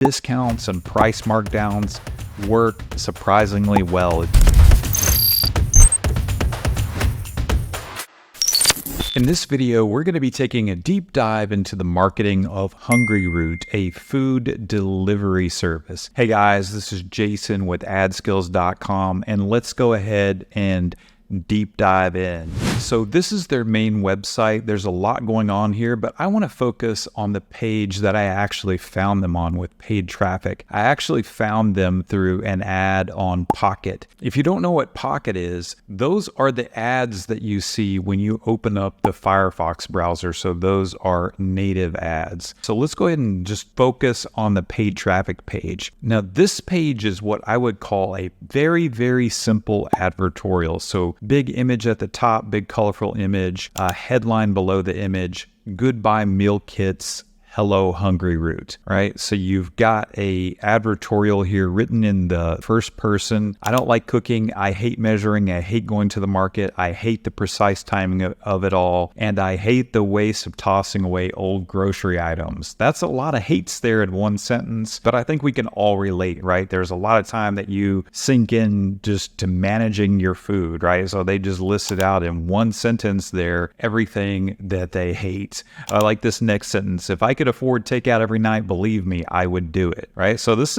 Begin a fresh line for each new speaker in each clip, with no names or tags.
discounts and price markdowns work surprisingly well. In this video, we're going to be taking a deep dive into the marketing of Hungryroot, a food delivery service. Hey guys, this is Jason with adskills.com, and let's go ahead and deep dive in. So this is their main website. There's a lot going on here, but I want to focus on the page that I actually found them on with paid traffic. I actually found them through an ad on Pocket. If you don't know what Pocket is, those are the ads that you see when you open up the Firefox browser. So those are native ads. So let's go ahead and just focus on the paid traffic page. Now this page is what I would call a very, very simple advertorial. So big image at the top, big colorful image, headline below the image, goodbye meal kits, hello Hungryroot, right? So you've got a advertorial here written in the first person. I don't like cooking. I hate measuring. I hate going to the market. I hate the precise timing of it all. And I hate the waste of tossing away old grocery items. That's a lot of hates there in one sentence, but I think we can all relate, right? There's a lot of time that you sink in just to managing your food, right? So they just listed out in one sentence there everything that they hate. I like this next sentence. If I could afford takeout every night, believe me, I would do it, right? So this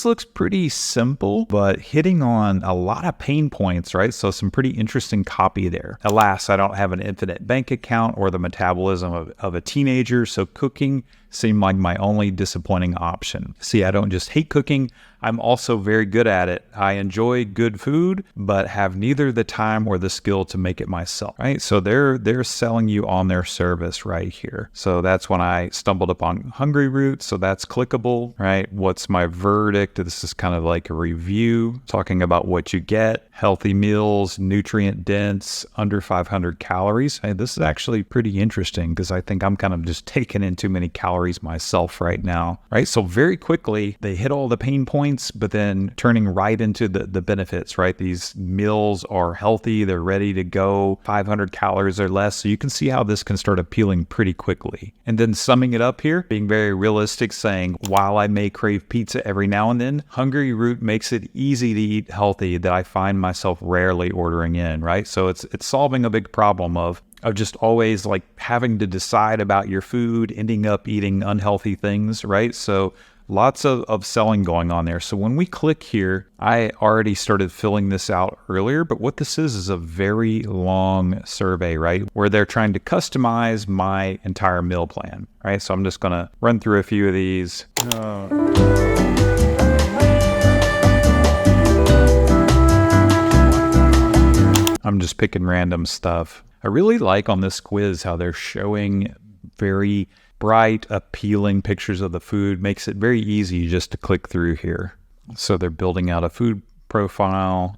looks pretty simple, but hitting on a lot of pain points, right? So some pretty interesting copy there. Alas, I don't have an infinite bank account or the metabolism of a teenager, so cooking seemed like my only disappointing option. See, I don't just hate cooking, I'm also very good at it. I enjoy good food, but have neither the time or the skill to make it myself, right? So they're selling you on their service right here. So that's when I stumbled upon Hungryroot. So that's clickable, right? What's my verdict? This is kind of like a review talking about what you get. Healthy meals, nutrient dense, under 500 calories. Hey, this is actually pretty interesting because I think I'm kind of just taking in too many calories myself right now, right? So very quickly, they hit all the pain points, but then turning right into the benefits, right? These meals are healthy, they're ready to go, 500 calories or less. So you can see how this can start appealing pretty quickly. And then summing it up here, being very realistic, saying, while I may crave pizza every now and then, Hungryroot makes it easy to eat healthy that I find myself rarely ordering in, right? So it's solving a big problem of just always like having to decide about your food, ending up eating unhealthy things, right? So lots of selling going on there. So when we click here, I already started filling this out earlier, but what this is a very long survey, right? Where they're trying to customize my entire meal plan, right? So I'm just gonna run through a few of these. I'm just picking random stuff. I really like on this quiz how they're showing very bright, appealing pictures of the food. Makes it very easy just to click through here. So they're building out a food profile.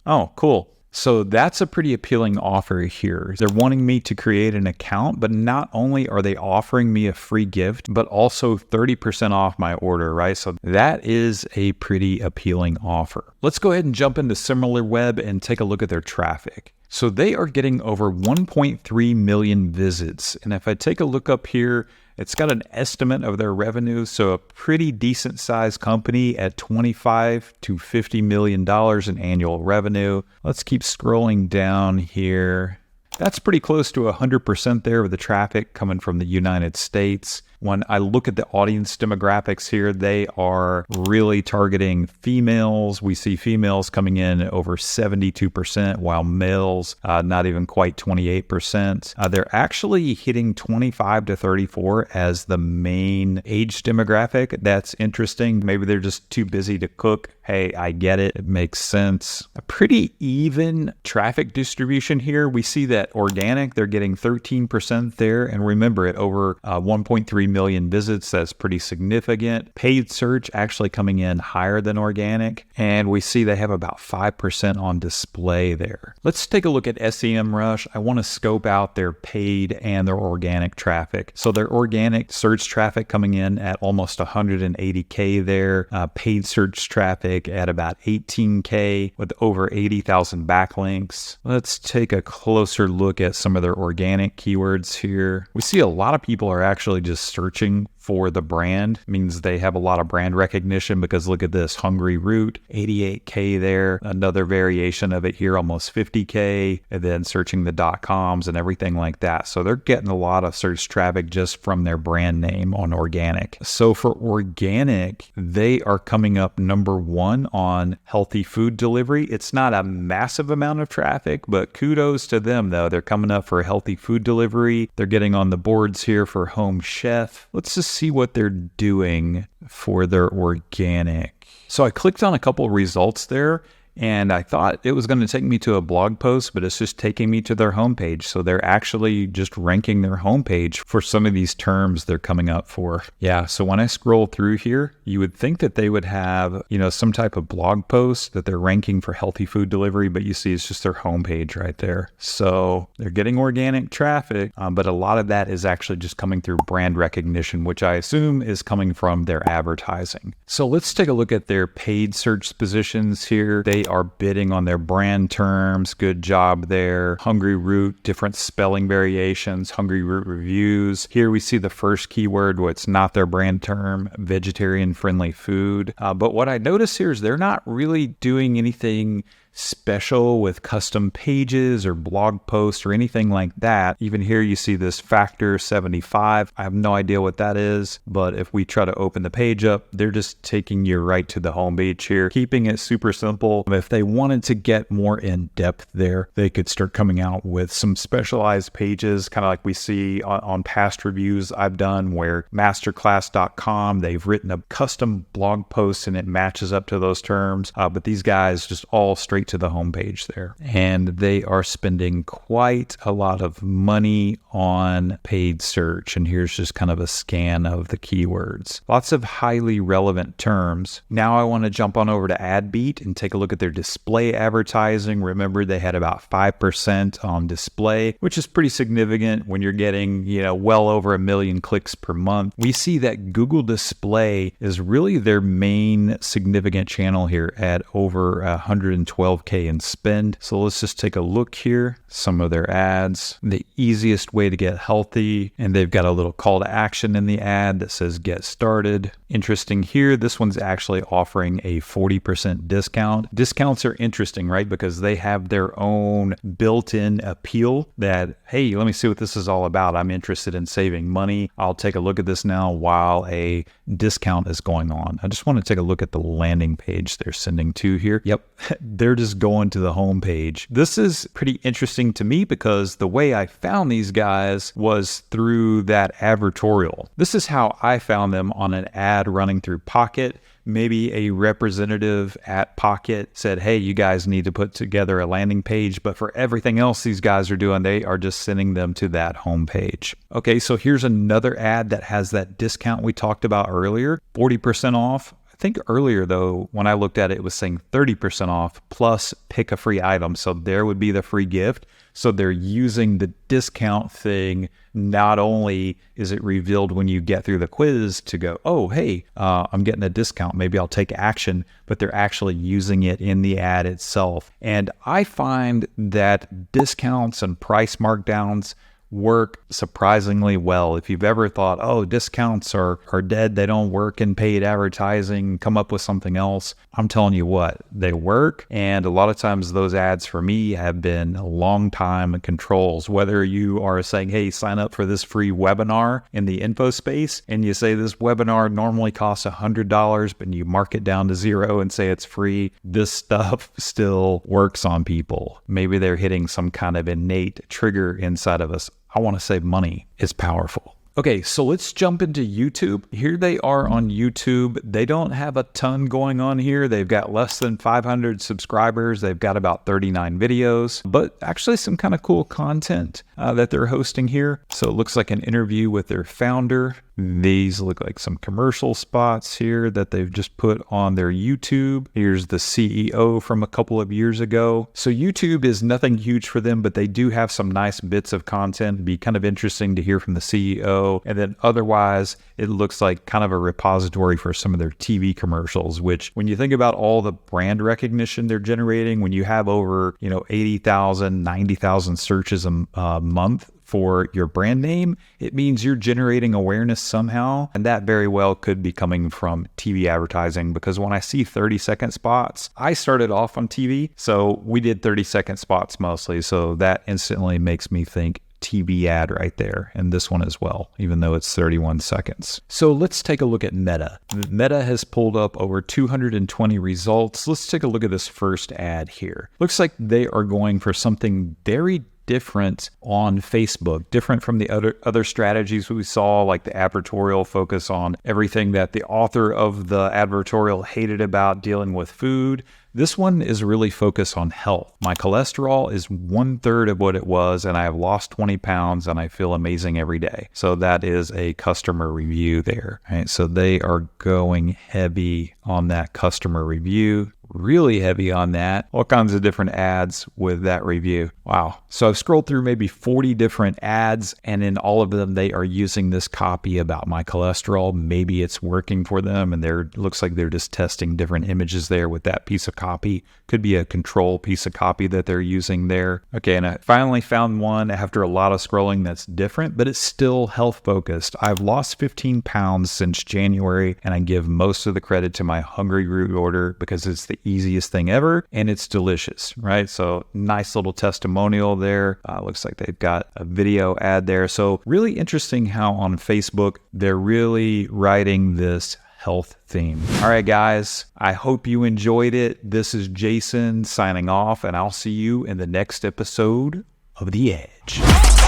Oh, cool. So that's a pretty appealing offer here. They're wanting me to create an account, but not only are they offering me a free gift, but also 30% off my order, right? So that is a pretty appealing offer. Let's go ahead and jump into SimilarWeb and take a look at their traffic. So they are getting over 1.3 million visits. And if I take a look up here, it's got an estimate of their revenue. So a pretty decent sized company at $25 to $50 million in annual revenue. Let's keep scrolling down here. That's pretty close to 100% there with the traffic coming from the United States. When I look at the audience demographics here, they are really targeting females. We see females coming in over 72%, while males not even quite 28%. They're actually hitting 25 to 34 as the main age demographic. That's interesting. Maybe they're just too busy to cook. Hey, I get it. It makes sense. A pretty even traffic distribution here. We see that organic, they're getting 13% there. And remember, at over 1.3 million visits, that's pretty significant. Paid search actually coming in higher than organic. And we see they have about 5% on display there. Let's take a look at SEMrush. I want to scope out their paid and their organic traffic. So their organic search traffic coming in at almost 180K there. Paid search traffic at about 18K with over 80,000 backlinks. Let's take a closer look at some of their organic keywords here. We see a lot of people are actually just searching for the brand. It means they have a lot of brand recognition because look at this, Hungry Root, 88K there, another variation of it here, almost 50K, and then searching the .coms and everything like that. So they're getting a lot of search traffic just from their brand name on organic. So for organic, they are coming up number 1 on healthy food delivery. It's not a massive amount of traffic, but kudos to them though. They're coming up for healthy food delivery. They're getting on the boards here for Home Chef. Let's just see what they're doing for their organic. So I clicked on a couple results there, and I thought it was going to take me to a blog post, but it's just taking me to their homepage. So they're actually just ranking their homepage for some of these terms they're coming up for. Yeah, so when I scroll through here, you would think that they would have, some type of blog post that they're ranking for healthy food delivery, but you see it's just their homepage right there. So they're getting organic traffic, but a lot of that is actually just coming through brand recognition, which I assume is coming from their advertising. So let's take a look at their paid search positions here. They are bidding on their brand terms. Good job there. Hungry Root, different spelling variations, Hungry Root reviews. Here we see the first keyword, what's not their brand term, vegetarian friendly food. But what I notice here is they're not really doing anything special with custom pages or blog posts or anything like that. Even here you see this factor 75. I have no idea what that is, but if we try to open the page up, they're just taking you right to the homepage here, keeping it super simple. If they wanted to get more in depth there, they could start coming out with some specialized pages, kind of like we see on past reviews I've done where masterclass.com, they've written a custom blog post and it matches up to those terms. But these guys just all straight to the homepage there. And they are spending quite a lot of money on paid search. And here's just kind of a scan of the keywords. Lots of highly relevant terms. Now I want to jump on over to AdBeat and take a look at their display advertising. Remember, they had about 5% on display, which is pretty significant when you're getting, well over 1 million clicks per month. We see that Google Display is really their main significant channel here at over 112K in spend. So let's just take a look here. Some of their ads, the easiest way to get healthy, and they've got a little call to action in the ad that says get started. Interesting here, this one's actually offering a 40% discount. Discounts are interesting, right? Because they have their own built-in appeal that, hey, let me see what this is all about. I'm interested in saving money. I'll take a look at this now while a discount is going on. I just want to take a look at the landing page they're sending to here. Yep, they're just going to the home page. This is pretty interesting to me because the way I found these guys was through that advertorial. This is how I found them on an ad running through Pocket. Maybe a representative at Pocket said, hey, you guys need to put together a landing page. But for everything else these guys are doing, they are just sending them to that homepage. Okay, so here's another ad that has that discount we talked about earlier, 40% off. I think earlier though, when I looked at it, it was saying 30% off plus pick a free item. So there would be the free gift. So they're using the discount thing. Not only is it revealed when you get through the quiz to go, oh, hey, I'm getting a discount. Maybe I'll take action, but they're actually using it in the ad itself. And I find that discounts and price markdowns work surprisingly well. If you've ever thought, oh, discounts are dead, they don't work in paid advertising, come up with something else, I'm telling you what, they work. And a lot of times those ads for me have been a long time controls. Whether you are saying, hey, sign up for this free webinar in the info space, and you say this webinar normally costs $100, but you mark it down to $0 and say it's free, this stuff still works on people. Maybe they're hitting some kind of innate trigger inside of us. I want to save money. It's powerful. Okay, so let's jump into YouTube. Here they are on YouTube. They don't have a ton going on here. They've got less than 500 subscribers. They've got about 39 videos, but actually some kind of cool content that they're hosting here. So it looks like an interview with their founder. These look like some commercial spots here that they've just put on their YouTube. Here's the CEO from a couple of years ago. So YouTube is nothing huge for them, but they do have some nice bits of content. It'd be kind of interesting to hear from the CEO. And then otherwise, it looks like kind of a repository for some of their TV commercials, which when you think about all the brand recognition they're generating, when you have over, 80,000, 90,000 searches a month for your brand name, it means you're generating awareness somehow. And that very well could be coming from TV advertising, because when I see 30-second spots, I started off on TV. So we did 30-second spots mostly. So that instantly makes me think TV ad right there, and this one as well, even though it's 31 seconds. So let's take a look at Meta. Meta has pulled up over 220 results. Let's take a look at this first ad here. Looks like they are going for something very different on Facebook, different from the other strategies we saw, like the advertorial focus on everything that the author of the advertorial hated about dealing with food. This one is really focused on health. My cholesterol is 1/3 of what it was, and I have lost 20 pounds, and I feel amazing every day. So that is a customer review there. Right? So they are going heavy on that customer review, really heavy on that. All kinds of different ads with that review. Wow. So I've scrolled through maybe 40 different ads, and in all of them, they are using this copy about my cholesterol. Maybe it's working for them, and looks like they're just testing different images there with that piece of copy. Could be a control piece of copy that they're using there. Okay, and I finally found one after a lot of scrolling that's different, but it's still health focused. I've lost 15 pounds since January, and I give most of the credit to my Hungry Root order because it's the easiest thing ever, and it's delicious, right? So nice little testimonial there. Looks like they've got a video ad there. So really interesting how on Facebook, they're really writing this health theme. All right, guys, I hope you enjoyed it. This is Jason signing off, and I'll see you in the next episode of The Edge.